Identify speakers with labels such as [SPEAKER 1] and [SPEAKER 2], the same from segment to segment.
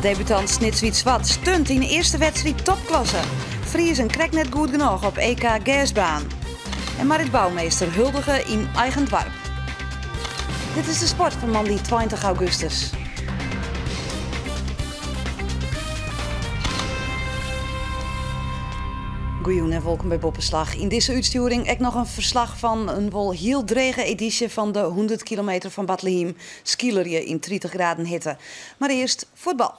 [SPEAKER 1] Debutant Snits Wat stunt in de eerste wedstrijd topklasse. Friesen krijgt net goed genoeg op EK Gasbaan. En Marit Bouwmeester huldigen in eigen dorp. Dit is de sport van maandag 20 augustus. Goeien en welkom bij Boppenslag. In deze uitsturing ook nog een verslag van een wel heel drege editie van de 100 kilometer van Bethlehem. Skielerje in 30 graden hitte. Maar eerst voetbal.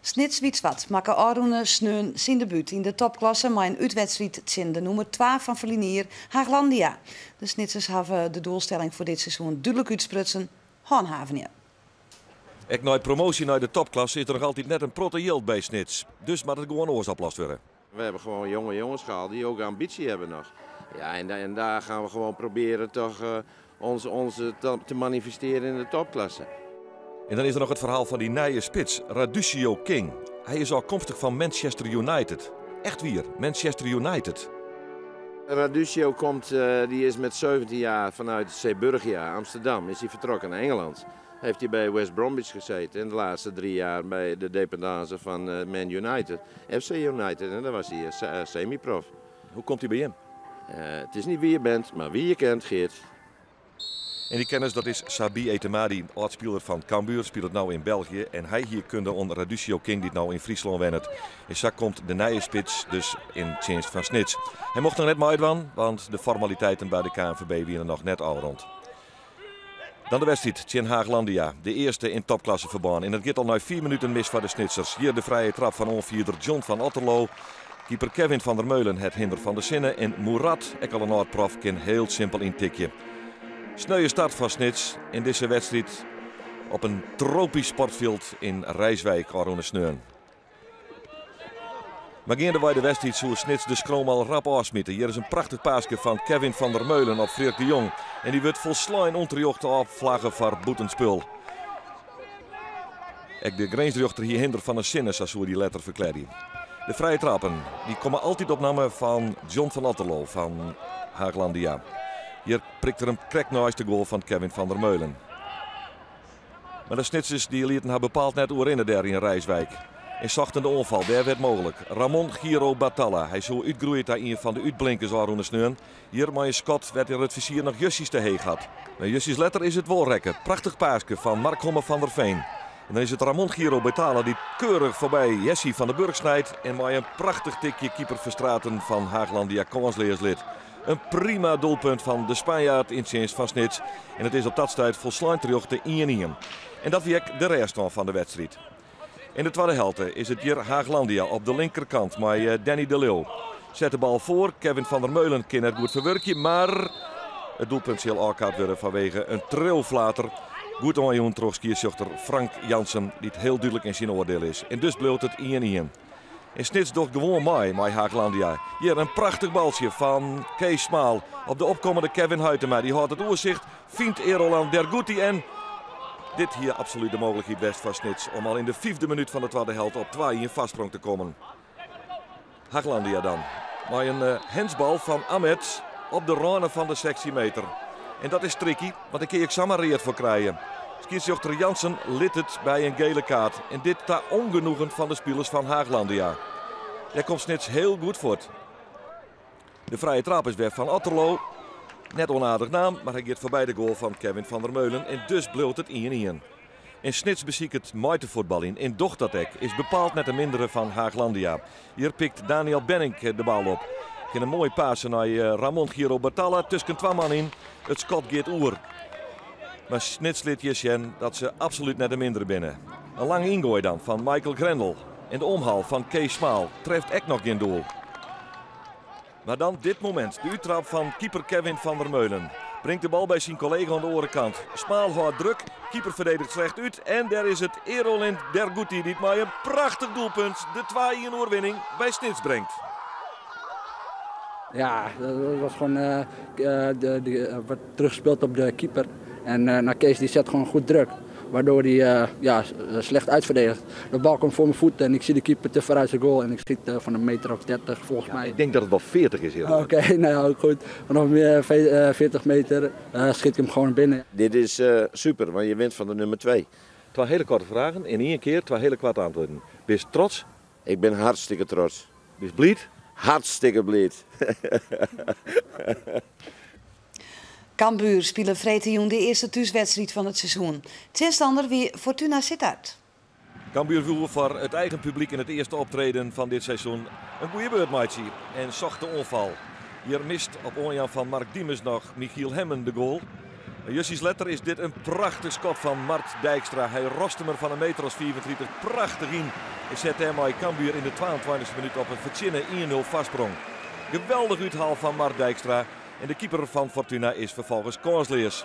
[SPEAKER 1] Snits Wat maken Arune Sneun zijn debuut in de topklasse met een uitwedstrijd tegen de nummer 12 van Verlinier, Haaglandia. De Snitsers hebben de doelstelling voor dit seizoen duidelijk uitsprutsen, handhaven.
[SPEAKER 2] Ek na promotie naar de topklasse is er nog altijd net een protte bij Snits. Dus moet het gewoon oorzaplast worden.
[SPEAKER 3] We hebben gewoon jonge jongens gehaald die ook ambitie hebben nog. Ja, en daar gaan we gewoon proberen toch onze te manifesteren in de topklasse.
[SPEAKER 2] En dan is er nog het verhaal van die nieuwe spits, Radusio King. Hij is afkomstig van Manchester United. Echt weer, Manchester United.
[SPEAKER 3] Radusio komt, die is met 17 jaar vanuit Zeeburgia, Amsterdam, is hij vertrokken naar Engeland. Heeft hij bij West Bromwich gezeten en de laatste 3 jaar bij de dependance van Man United, FC United. En daar was hij semi-prof.
[SPEAKER 2] Hoe komt hij bij hem?
[SPEAKER 3] Het is niet wie je bent, maar wie je kent, Geert.
[SPEAKER 2] En die kennis, dat is Sabi Etemadi, oud-speler van Cambuur, speelt nu in België. En hij hier kunde onder Radusio King, die nou in Friesland wennet. En zo komt de nieuwe spits dus in dienst van Snits. Hij mocht nog net meedoen, want de formaliteiten bij de KNVB waren nog net al rond. Dan de wedstrijd tegen Haaglandia, de eerste in topklasse verbaan. En het gaat al na 4 minuten mis voor de Snitsers. Hier de vrije trap van onvierder John van Otterlo. Keeper Kevin van der Meulen het hinder van de zinnen. En Murat, ek al een oud-prof, kan heel simpel intikje. Sneuwe start van Snits in deze wedstrijd op een tropisch sportveld in Rijswijk, Arone Sneun. Maar gaan wij de wedstrijd zo Snits de schroom al rap afsmitten. Hier is een prachtig paasje van Kevin van der Meulen op Freek de Jong. En die wordt volslijn onterjocht op vlaggen voor boetenspul. Ek de grensrechter hier hinder van een zinnen, zoals die letter verkleedt. De vrije trappen die komen altijd op namen van John van Otterlo van Haaglandia. Hier prikt er een krek naast de goal van Kevin van der Meulen. Maar de Snitsers die lieten haar bepaald net oerinnen daar in Rijswijk. En zochten de onval, daar werd mogelijk. Ramon Giro Batalla, hij zo uitgroeid naar een van de uitblinkers Arone Sneun. Hier maar Scott werd in het vizier nog Jussies te heen gehad. Maar Jussies letter is het wolrekken. Prachtig paasje van Mark Homme van der Veen. En dan is het Ramon Giro Batalla die keurig voorbij Jessie van de Burg snijdt. En maar een prachtig tikje keeper Verstraten van Haaglandia kansleerslid. Een prima doelpunt van de Spanjaard in dienst van Snits. En het is op dat tijd volslijn terug de 1-1. En dat wiek de rest van de wedstrijd. In de tweede helft is het hier Haaglandia op de linkerkant met Danny de Leeuw. Zet de bal voor, Kevin van der Meulen kan het goed verwerken, maar het doelpunt zal elkaar worden vanwege een trilflater. Goed onjoen terugskierschuchter Frank Jansen, die het heel duidelijk in zijn oordeel is. En dus bleef het 1-1. En Snits doet gewoon mee met Haaglandia. Hier een prachtig baltje van Kees Smaal op de opkomende Kevin Huytema. Die houdt het oorzicht, vindt Erolan Derguti en dit hier absoluut de mogelijkheid best van Snits om al in de 5e minuut van de tweede helft op 2 in vastsprong te komen. Haaglandia dan. Maar een hensbal van Ahmed op de rane van de 16 meter. En dat is tricky, want daar kun je Xamareert voor krijgen. Schiedsrechter Jansen liet het bij een gele kaart. En dit ter ongenoegen van de spelers van Haaglandia. Daar komt Snits heel goed voort. De vrije trap is weg van Otterlo. Net onaardig naam, maar hij gaat voorbij de goal van Kevin van der Meulen. En dus bleef het 1-1. En Snits beziekt het muitenvoetbal in. En doch dat is bepaald net de mindere van Haaglandia. Hier pikt Daniel Benning de bal op. In een mooie paas naar Ramon Giro Batalla. Tussen 2 man in. Het schot gaat oer. Maar Snits liet je zien dat ze absoluut net de mindere binnen. Een lange ingooi dan van Michael Grendel. En de omhaal van Kees Smaal treft echt nog geen doel. Maar dan dit moment. De uittrap van keeper Kevin van der Meulen. Brengt de bal bij zijn collega aan de orenkant. Smaal houdt druk. Keeper verdedigt slecht uit. En daar is het Erolan Derguti die met een prachtig doelpunt de 2-1 overwinning bij Snits brengt.
[SPEAKER 4] Ja, dat was gewoon wat teruggespeeld op de keeper. En Kees die zet gewoon goed druk. Waardoor hij slecht uitverdedigt. De bal komt voor mijn voeten en ik zie de keeper te ver uit zijn goal. En ik schiet van een meter of 30 volgens mij.
[SPEAKER 2] Ik denk dat het wel 40 is hier.
[SPEAKER 4] Oké, nou goed. Vanaf 40 meter schiet ik hem gewoon binnen.
[SPEAKER 3] Dit is super, want je wint van de nummer 2.
[SPEAKER 2] Twee hele korte vragen in één keer, twee hele korte antwoorden. Ben je trots?
[SPEAKER 3] Ik ben hartstikke trots.
[SPEAKER 2] Ben je blij?
[SPEAKER 3] Hartstikke blij.
[SPEAKER 1] Cambuur spelen vrijdag de eerste thuiswedstrijd van het seizoen. Tegenstander wie Fortuna Sittard.
[SPEAKER 2] Cambuur wil voor het eigen publiek in het eerste optreden van dit seizoen een goede beurtmaatje en zocht de onval. Hier mist op onjan van Mark Diemers nog Michiel Hemmen de goal. Jussies letter is dit een prachtig schot van Mart Dijkstra. Hij rost hem er van 1,34 meter prachtig in. En zet hem bij Cambuur in de 22e minuut op een verzinnen 1-0 vastsprong. Geweldig uithaal van Mart Dijkstra. En de keeper van Fortuna is vervolgens kansleers.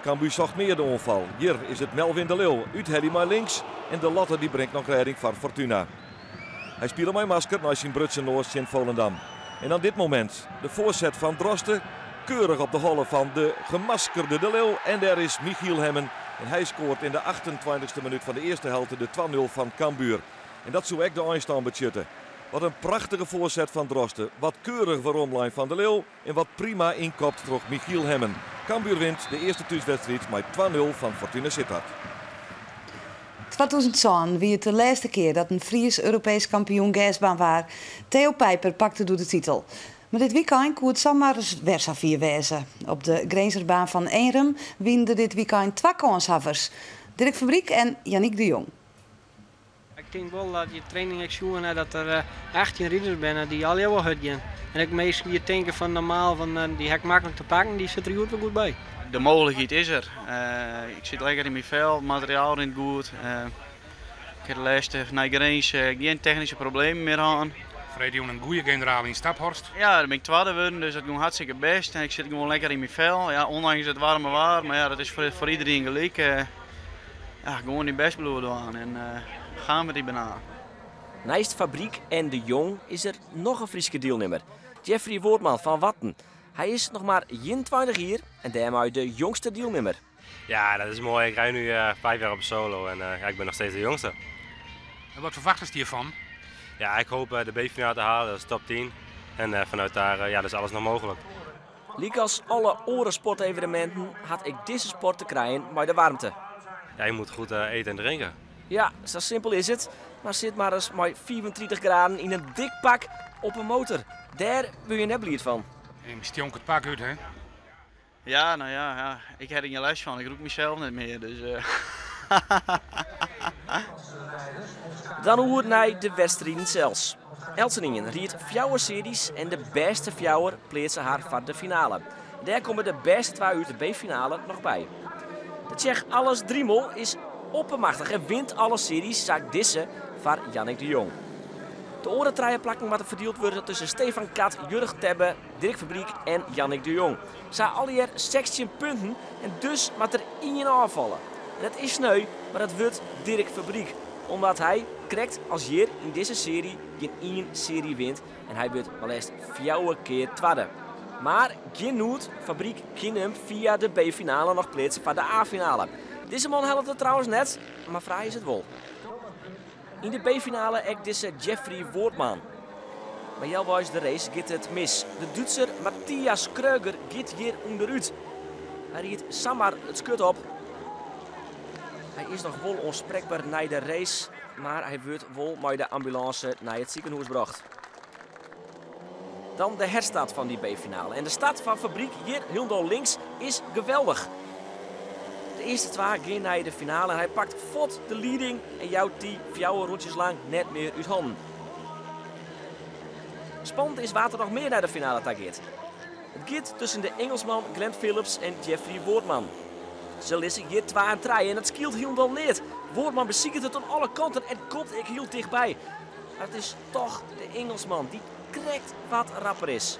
[SPEAKER 2] Cambuur zocht meer de onval. Hier is het Melvin de Leeuw. Uit Helly maar links. En de latter die brengt nog redding van Fortuna. Hij speelt mijn masker naar zijn Brutse Noors in Volendam. En aan dit moment de voorzet van Drosten. Keurig op de holle van de gemaskerde de Leeuw. En daar is Michiel Hemmen. En hij scoort in de 28e minuut van de eerste helft de 2-0 van Cambuur. En dat zou ik de eindstand betjutten. Wat een prachtige voorzet van Drosten. Wat keurig waaromlijn van de Leeuw. En wat prima inkopt door Michiel Hemmen. Cambuur wint de eerste thuiswedstrijd met 2-0 van Fortuna Sittard.
[SPEAKER 1] 2010 wie het de laatste keer dat een Fries Europees kampioen gasbaan was. Theo Pijper pakte door de titel. Maar dit weekend kon het zomaar weer zo vier wezen. Op de Grenzerbaan van Eenrum wienden dit weekend twee kanshavers. Dirk Fabriek en Yannick de Jong.
[SPEAKER 5] Ik denk wel dat je training hebt zien dat er 18 rijders zijn die al heel wat gaan. En ik meestal je denken van normaal van die hek makkelijk te pakken, die zit er wel goed bij.
[SPEAKER 6] De mogelijkheid is er. Ik zit lekker in mijn vel, materiaal rent goed. Ik heb de laatste Nijgereens geen technische problemen meer aan.
[SPEAKER 7] Vrede een goede generaal in Staphorst.
[SPEAKER 6] Ja, daar ben ik tweede geworden, dus dat ging hartstikke best. En ik zit gewoon lekker in mijn vel. Ja, ondanks het warme waar, maar ja, dat is voor iedereen gelijk. Ja, gewoon die best bloeden aan en gaan we die banaan.
[SPEAKER 8] Naast Fabriek en de Jong is er nog een Friese deelnemer. Jeffrey Woordman van Watten. Hij is nog maar 21 hier en daarmee de jongste deelnemer.
[SPEAKER 9] Ja, dat is mooi. Ik rij nu 5 jaar op solo en ja, ik ben nog steeds de jongste.
[SPEAKER 7] En wat verwachten ze hiervan?
[SPEAKER 9] Ja, ik hoop de B-finale te halen, dat is top 10. En vanuit daar ja, is alles nog mogelijk.
[SPEAKER 8] Liek als alle orensportevenementen had ik deze sport te krijgen bij de warmte.
[SPEAKER 9] Ja, je moet goed eten en drinken.
[SPEAKER 8] Ja, zo simpel is het. Maar zit maar eens met 34 graden in een dik pak op een motor. Daar wil je net blij van.
[SPEAKER 7] Je stionk het pak uit, hè?
[SPEAKER 6] Ja, nou ja, ik heb er geen les van. Ik roep mezelf niet meer, dus...
[SPEAKER 8] Dan hoe naar de wedstrijden zelfs. Elseningen riet 4 series en de beste 4 plaatsen haar voor de finale. Daar komen de beste 2 uit de B-finale nog bij. De Tsjech Alles Driemel is oppermachtig en wint alle series, zaak disse van Yannick de Jong. De orentraaien plakken wat verdeeld worden tussen Stefan Kat, Jurg Tebbe, Dirk Fabriek en Yannick de Jong. Ze al hier 16 punten en dus moet er 1 aanvallen. En dat is sneu, maar dat wordt Dirk Fabriek. Omdat hij krijgt als hier in deze serie geen 1 serie wint en hij wordt wel eens 4 keer tweede. Maar geen nood, Fabriek kan hem via de B-finale nog plaatsen voor de A-finale. Deze man helpt het trouwens net, maar vrij is het wel. In de B-finale echt deze Jeffrey Woordman. Maar jelwijs de race gaat het mis. De Duitser Matthias Kreuger gaat hier onderuit. Hij riet Samar het skut op. Hij is nog wel onspreekbaar na de race, maar hij wordt wel met de ambulance naar het ziekenhuis gebracht. Dan de herstart van die B-finale. En de start van Fabriek hier helemaal links is geweldig. De eerste 2 gaan naar de finale en hij pakt vlot de leading en jouwt die 4 rondjes lang net meer uit handen. Spannend is wat er nog meer naar de finale tageert. Het gaat tussen de Engelsman Glenn Phillips en Jeffrey Woordman. Ze lissen hier 2 en 3 en het scheelt helemaal niet. Woordman beziekert het aan alle kanten en komt ik heel dichtbij. Maar het is toch de Engelsman die krijgt wat rapper is.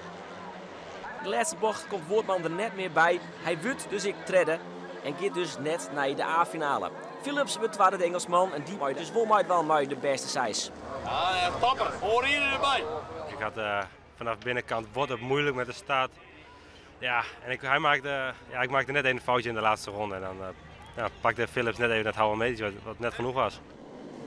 [SPEAKER 8] De laatste bocht komt Woordman er net meer bij. Hij wordt dus ik treden en gaat dus net naar de A-finale. Phillips wordt tweede de Engelsman en die maakt dus wel maar de beste size.
[SPEAKER 10] Ja, topper. Hoor hier erbij.
[SPEAKER 9] Ik had vanaf binnenkant wordt het moeilijk met de start. Ja, en ik maakte net een foutje in de laatste ronde en dan pakte Phillips net even het houden metertje wat net genoeg was.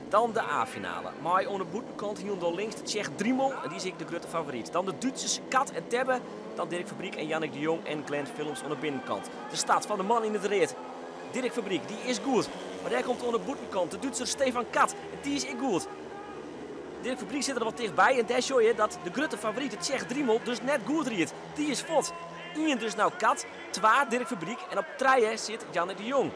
[SPEAKER 8] Dan de A-finale. Maar aan de boetenkant hield door links de Tsjech Driemel en die is ik de grote favoriet. Dan de Duitsers Kat en Tebbe. Dan Dirk Fabriek en Yannick de Jong en Glenn Phillips aan de binnenkant. De start van de man in het reet. Dirk Fabriek, die is goed. Maar daar komt aan de boetenkant de Duitser Stefan Kat. En die is ik goed. Dirk Fabriek zit er wat dichtbij en daar zie je dat de grote favoriet, het Tsjech Driemel, dus net goed riet. Die is fot. 1 dus nou Kat, 2 Dirk Fabriek en op 3 zit Jannik de Jong.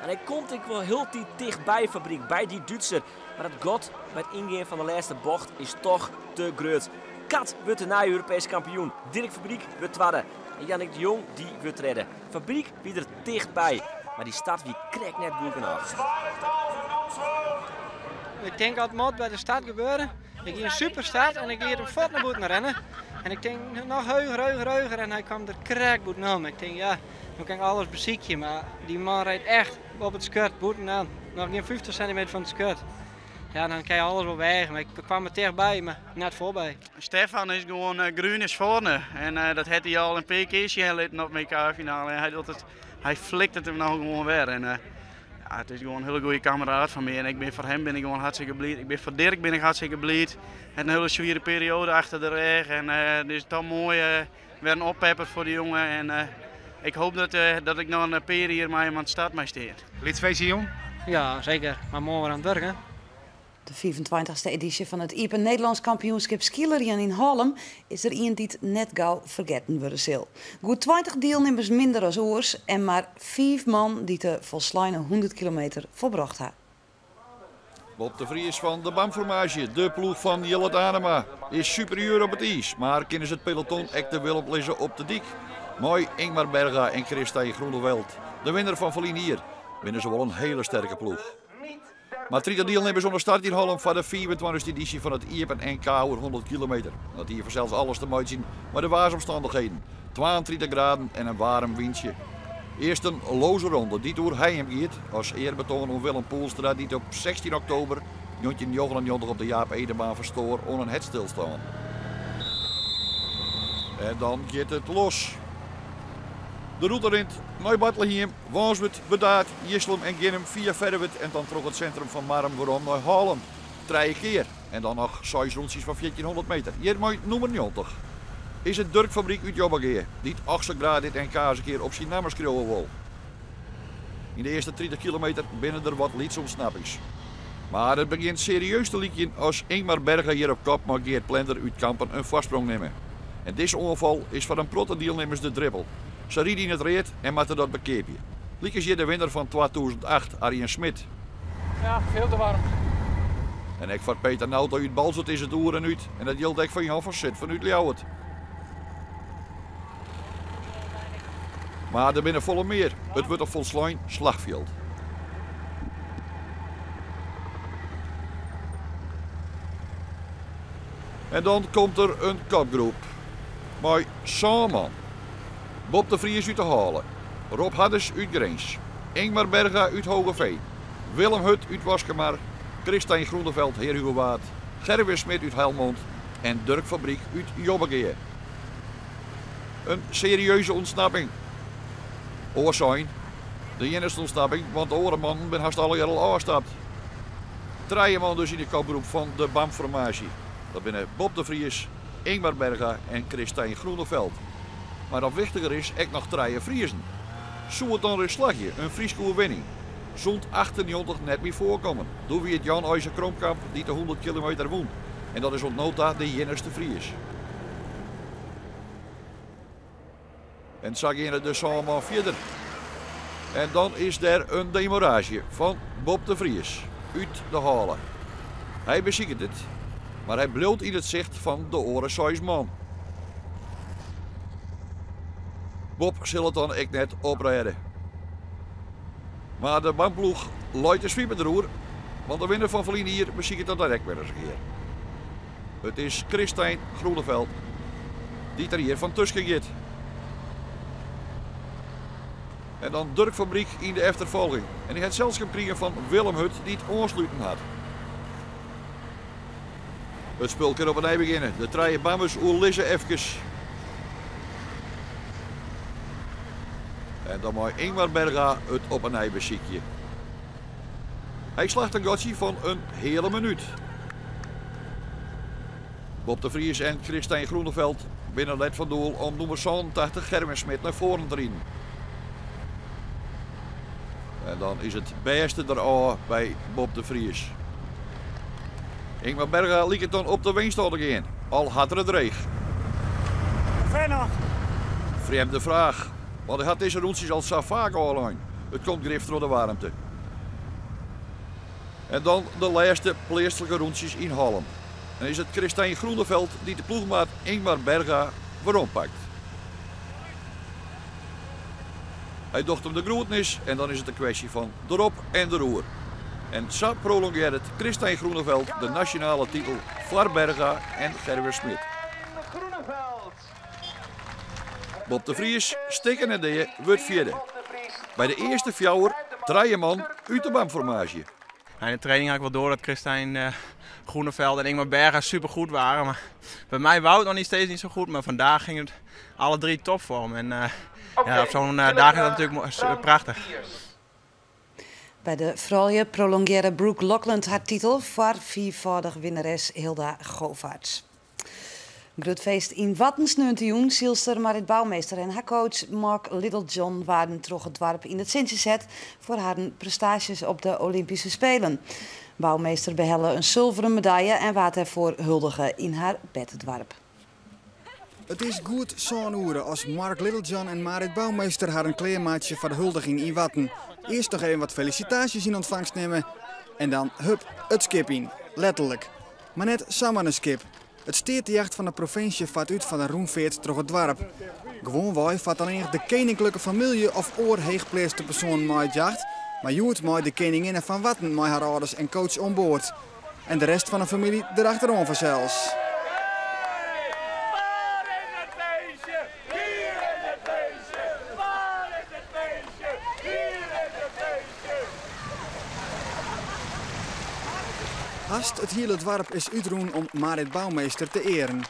[SPEAKER 8] En hij komt ik wel heel dichtbij Fabriek, bij die Duitser. Maar het got bij het ingaan van de laatste bocht is toch te groot. Kat wordt de na-Europese kampioen. Dirk Fabriek wordt tweede. En Jannik de Jong die wordt redden. Fabriek wie er dichtbij. Maar die start wie krijgt net goed genoeg.
[SPEAKER 5] Ik denk dat het moet bij de start gebeuren. Ik ging een super start en ik ging hem voort naar boeten rennen. En ik denk nog heuger en hij kwam er kraakboet om. Ik denk ja, dan kan ik alles beziekje, maar die man rijdt echt op het skirt boeten aan. Nog geen 50 centimeter van het skirt. Ja, dan kan je alles wel weg, maar ik kwam er dichtbij, maar net voorbij.
[SPEAKER 6] Stefan is gewoon groen is vorne en dat had hij al een paar keer geleden op mijn WK-finale. Hij flikt het hem nou gewoon weer. En, ja, het is gewoon een hele goede kameraad van mij en voor hem ben ik gewoon hartstikke blij. Voor Dirk ben ik hartstikke blij. Het een hele zware periode achter de rug en het is toch mooi weer een oppepper voor de jongen. En ik hoop dat ik nog een paar hier met hem aan de start mee steer.
[SPEAKER 7] Lidsfeestje, jong?
[SPEAKER 5] Ja, zeker. Maar morgen aan het werken.
[SPEAKER 1] De 24e editie van het Iepen Nederlands kampioenschap skileriën in Haarlem is er een die het net gauw vergeten worden zal. Goed 20 deelnemers minder als oors en maar 5 man die de volslijne 100 kilometer volbracht hebben.
[SPEAKER 11] Bob de Vries van de BAM-formage, de ploeg van Jillet Anema, is superieur op het ijs, maar kunnen ze het peloton echt de wil oplezen op de dik. Mooi Ingmar Berga en Christijn Groeneveld, de winnaar van Verlien hier, winnen ze wel een hele sterke ploeg. Maar 3 deelnemers onder start in Holland voor de 24e editie van het Iepen NK over 100 kilometer. Dat hier zelfs alles te mooi zien, maar de waarsomstandigheden. 32 graden en een warm windje. Eerst een loze ronde die door Heim gaat als eerbetoon aan Willem Poelstra die op 16 oktober 1999 op de Jaap Edebaan verstoor aan een hetstilstaan. En dan gaat het los. De route rint naar Bethlehem, Wanswet, Bedaard, Jislem en Ginnem via Verwet en dan terug het centrum van Marm waarom naar Haarlem. 3 keer en dan nog 6 rondjes van 1400 meter. Hier mooi nummer 90. Is het Dirk Fabriek uit Jobbageer die het 8e graad dit NK eens een keer op zijn namen schreeuwen wil. In de eerste 30 kilometer binnen er wat lietsontsnappings. Maar het begint serieus te lieken als Ingmar Berga hier op kop maar Geert Plender uit Kampen een vastsprong nemen. En deze ongeval is voor een protte deelnemers de dribbel. Ze rieden in het reed en maakten dat bekeepje. Liek is hier de winnaar van 2008, Arjen Smit.
[SPEAKER 12] Ja, veel te warm.
[SPEAKER 11] En ik van Peter Nauto uit Balzert is het oer en uit. En dat geldt ook van Jan van Zit vanuit Ljouwert. Maar er binnen volle meer. Het wordt een volslijn slagveld. En dan komt er een kopgroep. Maar Saman. Bob de Vries uit de Halen. Rob Hadders uit Grens. Ingmar Berga uit Hogeveen. Willem Hut uit Waskemar. Christijn Groeneveld, Heer Hugowaard. Gerwin Smit uit Helmond. En Dirk Fabriek uit Jobbageer. Een serieuze ontsnapping. Oorzijn. De enige ontsnapping, want de andere mannen ben haast alle jaren al afgestapt. 3 man dus in de kopgroep van de BAM-formage. Dat binnen Bob de Vries, Ingmar Berga en Christijn Groeneveld. Maar wat wichtiger is, ik nog 3 Friezen. Zo het dan een slagje, een Frieske winning. Zond 98 net meer voorkomen. Door wie het Jan Eijzer Kromkamp die de 100 kilometer woont. En dat is ontnota de jennerste Fries. En zag je de samen verder. En dan is er een demorage van Bob de Vries uit de Halen. Hij beziekt het, maar hij bloot in het zicht van de oren 6 man. Bob zal het dan ik net oprijden. Maar de bandploeg luidt de sweeper eroer, want de winnaar van Verlien hier beziekt het dan direct weer eens een keer. Het is Christijn Groeneveld die er hier van tussen gaat. En dan Dirk Fabriek in de achtervolging. En die had zelfs gekregen van Willem Hut die het aansluiten had. Het spul kan op een ei beginnen. De 3 bammers oerlissen even. En dan mag Ingmar Berga het op een ei beziekje. Hij slaagt een gotje van een hele minuut. Bob de Vries en Christijn Groeneveld binnen let van doel om nummer 80 Gerwin Smit naar voren te rijden. En dan is het beste er bij Bob de Vries. Ingmar Berga liet het dan op de winststand in. Al had er het reeg.
[SPEAKER 13] Ver nog.
[SPEAKER 11] Vreemde vraag. Want hij had deze roentjes al zo vaak al aan. Het komt grift door de warmte. En dan de laatste pleestelijke roentjes in Halm. En is het Christijn Groeneveld die de ploegmaat Ingmar Berga weer pakt. Hij docht hem de groetnis en dan is het een kwestie van erop en de roer. En zo prolongeert het Christijn Groeneveld de nationale titel voor Berga en Gerwer Smit. Bob de Vries, stikken en deeën, wordt vierde. Bij de eerste fjouwer, 3 man uit de BAM-formatie.
[SPEAKER 14] In de training had ik wel door dat Christijn Groeneveld en Ingmar Berga super goed waren. Maar bij mij wou het nog niet steeds niet zo goed, maar vandaag ging het alle 3 topvorm. En ja, op zo'n dag is dat natuurlijk prachtig.
[SPEAKER 1] Bij de vrouwen prolongeerde Brooke Lockland haar titel voor 4voudig winnares Hilda Govaerts. Grootfeest in Wattensneuntejoen, zielster Marit Bouwmeester en haar coach Mark Littlejohn waren terug het dorp in het Sint-Zet voor haar prestaties op de Olympische Spelen. Bouwmeester behelde een zilveren medaille en waard ervoor huldigen in haar beddorp.
[SPEAKER 15] Het is goed zo'n uren als Mark Littlejohn en Marit Bouwmeester haar een kleermaatje voor de huldiging in Watten. Eerst nog even wat felicitaties in ontvangst nemen en dan hup, het skip in. Letterlijk. Maar net samen een skip. Het steertejacht van de provincie vaart uit van de Roenveert door het dorp. Gewoon wij vaart alleen de koninklijke familie of oorheegpleerste persoon mee het jacht, maar joert met de koninginnen van Watten met haar ouders en coach onboord. En de rest van de familie erachterom vanzelfs. Haast het hele dorp is uitroen om Marit Bouwmeester te eren.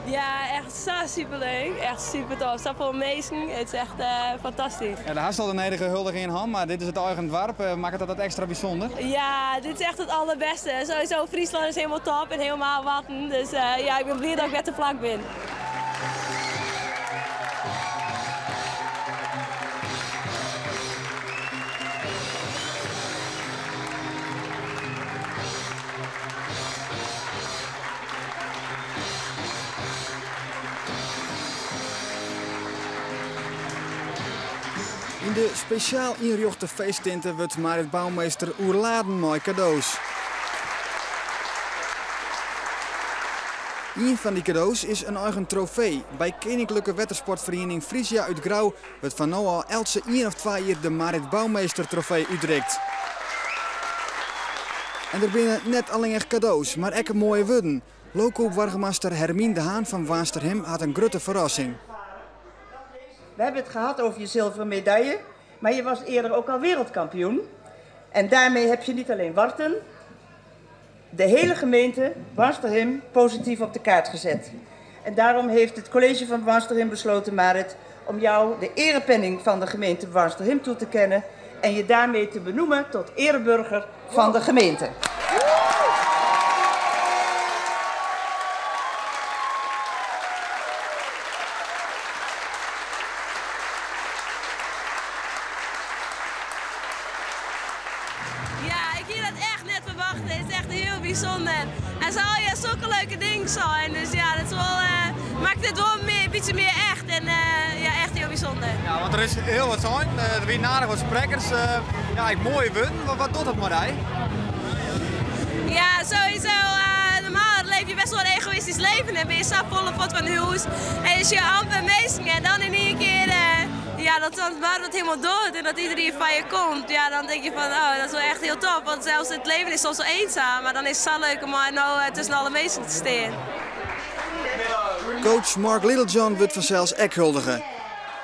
[SPEAKER 16] Ja, echt zo superleuk. Echt super tof. Zo amazing. Het is echt fantastisch.
[SPEAKER 17] Ja, daar had al een enige huldiging in hand, maar dit is het eigen dorp. Maakt het dat extra bijzonder?
[SPEAKER 16] Ja, dit is echt het allerbeste. Sowieso Friesland is helemaal top en helemaal Watten. Dus ja, ik ben blij dat ik net te vlak ben.
[SPEAKER 15] In de speciaal inrichte feesttinten wordt Marit Bouwmeester oerladen met cadeaus. Een van die cadeaus is een eigen trofee. Bij Koninklijke Wettersportvereniging Frisia uit Grauw wordt van nu al elke 1 of 2 jaar de Marit Bouwmeester trofee uitreikt. En er binnen net alleen echt cadeaus, maar ook mooie woorden. Loco-burgemeester Hermien de Haan van Waansterhem had een grote verrassing.
[SPEAKER 18] We hebben het gehad over je zilveren medaille, maar je was eerder ook al wereldkampioen. En daarmee heb je niet alleen Warten, de hele gemeente Waansterhem positief op de kaart gezet. En daarom heeft het college van Waansterhem besloten, Marit, om jou de erepenning van de gemeente Waansterhem toe te kennen en je daarmee te benoemen tot ereburger van de gemeente.
[SPEAKER 16] Ja, ik hier dat echt net verwachten. Het is echt heel bijzonder. En zo ja, zulke leuke dingen zijn. Dus ja, dat is wel, maakt het wel een beetje meer echt. En ja, echt heel bijzonder.
[SPEAKER 17] Ja, want er is heel wat zijn. Er zijn aardig wat sprekers. Ja, ik mooie win. Wat doet dat maar hij?
[SPEAKER 16] Ja, sowieso. Normaal leef je best wel een egoïstisch leven. Dan ben je zo volle pot van huis. En is je amper meesting. En dan in één keer, ja, dat het helemaal dood. En dat iedereen van je komt. Ja, dan denk je van, oh, dat is wel echt heel tof. Want zelfs het leven is soms zo eenzaam. Maar dan is het zo leuk om nou tussen alle meesten te staan.
[SPEAKER 15] Coach Mark Littlejohn wordt vanzelfs ook huldigen.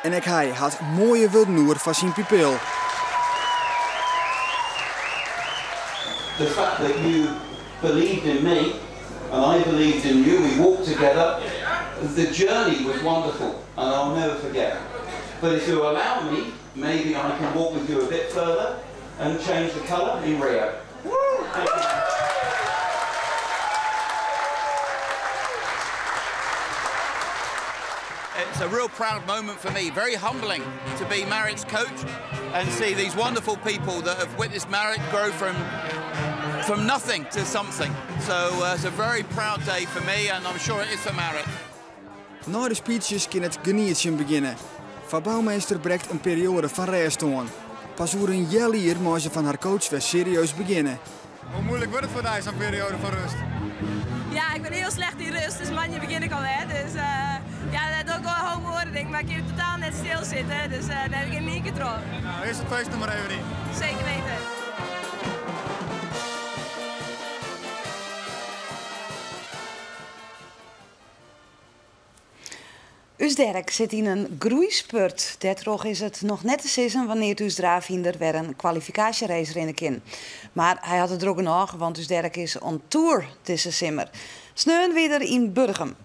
[SPEAKER 15] En ook hij had mooie woorden van zijn pupil.
[SPEAKER 19] the fact that you believed in me and I believed in you. We walked together. The journey was wonderful and I'll never forget. But if you allow me, maybe I can walk with you a bit further and change the colour in Rio. Thank you.
[SPEAKER 20] It's a real proud moment for me, very humbling to be Marritt's coach and see these wonderful people that have witnessed Marritt grow from nothing to something. So it's a very proud day for me and I'm sure it is for Marritt.
[SPEAKER 15] Na de speeches kan het genieten beginnen. Van Bouwmeester breekt een periode van rust aan. Pas over een jaar hier mag ze van haar coach weer serieus beginnen.
[SPEAKER 17] Hoe moeilijk wordt het voor jou zo'n periode van rust?
[SPEAKER 16] Ja, ik ben heel slecht in rust, dus manje begin ik alweer. Dus ja, dat doe ik wel hoog woorden, denk ik. Maar ik kan totaal net stilzitten, dus daar heb ik in één keer trof.
[SPEAKER 17] Nou, eerst het feest nog maar even in.
[SPEAKER 16] Zeker weten.
[SPEAKER 1] Usderk zit in een groeispurt. Daardoor is het nog net te zeggen wanneer het Usdravinder weer een kwalificatierace rennen kan. Maar hij had het er ook nog, want Usderk is on tour tussen simmer. Sneun weer in Burgum.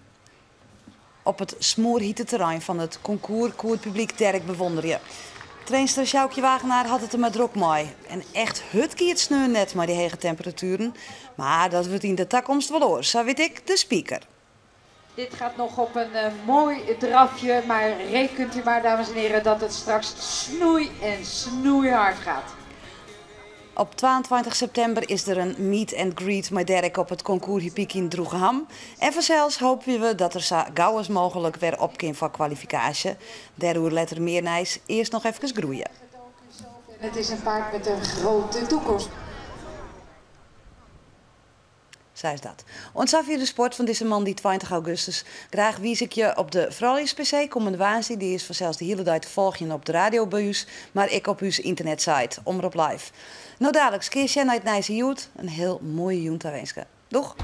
[SPEAKER 1] Op het smoorhiete terrein van het concours koerpubliek Derk bewonder je. Trainster Sjoukje Wagenaar had het er maar druk mooi. En echt het sneun net maar die hege temperaturen. Maar dat wordt in de toekomst wel hoor, zo weet ik, de speaker.
[SPEAKER 21] Dit gaat nog op een mooi drafje, maar rekent u maar, dames en heren, dat het straks snoei en snoeihard gaat.
[SPEAKER 1] Op 22 september is er een meet and greet met Derk op het concours Hipiek in Droegeham. En vanzelfs hopen we dat er zo gauw als mogelijk weer opkomt voor kwalificatie. Daardoor letter meer nijs eerst nog even groeien.
[SPEAKER 21] Het is een paard met een grote toekomst.
[SPEAKER 1] Zij is dat. Ontsafje de sport van deze man die 20 augustus. Graag wies ik je op de Vrouwelijks PC komende woensdag. Die is vanzelfs de hele dag te volgen op de radio bij u, maar ik op uw internetsite, Omroep Live. Nou dadelijk, keer jij naar het Nijse Joet. Een heel mooie joent te wensen. Doeg!